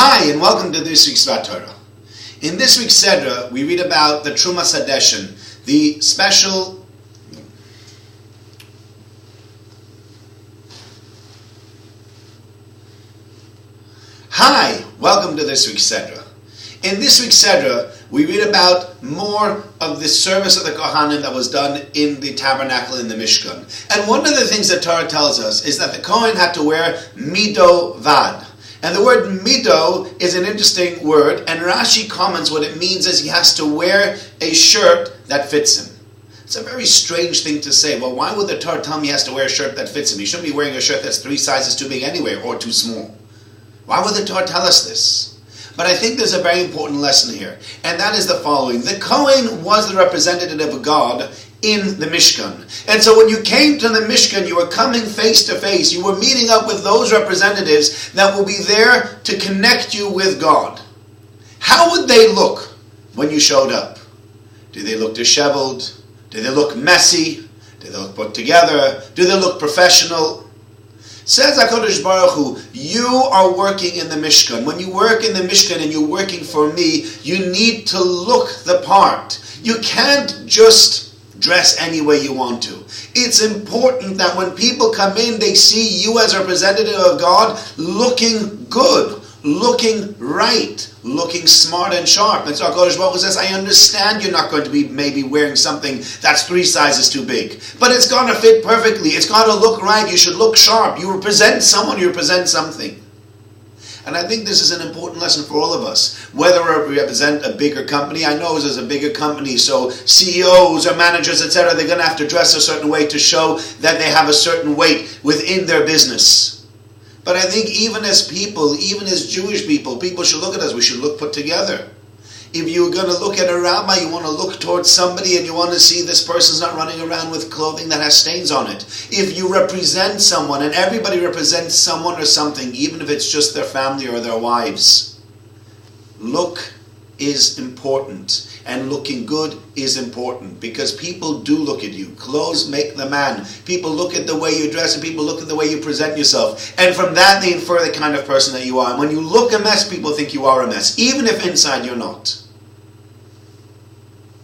Hi, and welcome to this week's Torah. In this week's Sedra, we read about the Trumas Hadeshin, the special... Hi, welcome to this week's Sedra. In this week's Sedra, we read about more of the service of the Kohanim that was done in the tabernacle in the Mishkan. And one of the things that Torah tells us is that the Kohen had to wear mido vad. And the word mido is an interesting word, and Rashi comments what it means is he has to wear a shirt that fits him. It's a very strange thing to say. Well, why would the Torah tell me he has to wear a shirt that fits him? He shouldn't be wearing a shirt that's 3 sizes too big anyway, or too small. Why would the Torah tell us this? But I think there's a very important lesson here, and that is the following. The Kohen was the representative of God in the Mishkan. And so when you came to the Mishkan, you were coming face to face. You were meeting up with those representatives that will be there to connect you with God. How would they look when you showed up? Do they look disheveled? Do they look messy? Do they look put together? Do they look professional? Says HaKadosh Baruch Hu, you are working in the Mishkan. When you work in the Mishkan and you're working for me, you need to look the part. You can't just dress any way you want to. It's important that when people come in, they see you as a representative of God looking good, looking right, looking smart and sharp. And so HaKadosh Baruch Hu says, I understand you're not going to be maybe wearing something that's 3 sizes too big, but it's got to fit perfectly. It's got to look right. You should look sharp. You represent someone, you represent something. And I think this is an important lesson for all of us. Whether we represent a bigger company, I know there's a bigger company, so CEOs or managers, etc., they're going to have to dress a certain way to show that they have a certain weight within their business. But I think even as people, even as Jewish people, people should look at us. We should look put together. If you're going to look at a rabbi, you want to look towards somebody and you want to see this person's not running around with clothing that has stains on it. If you represent someone, and everybody represents someone or something, even if it's just their family or their wives, look is important. And looking good is important because people do look at you. Clothes make the man. People look at the way you dress and people look at the way you present yourself. And from that they infer the kind of person that you are. And when you look a mess, people think you are a mess, even if inside you're not.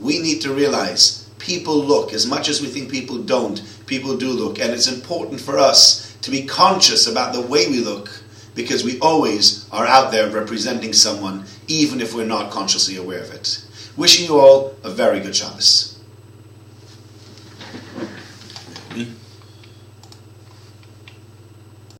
We need to realize people look. As much as we think people don't, people do look. And it's important for us to be conscious about the way we look because we always are out there representing someone, even if we're not consciously aware of it. Wishing you all a very good Shabbos.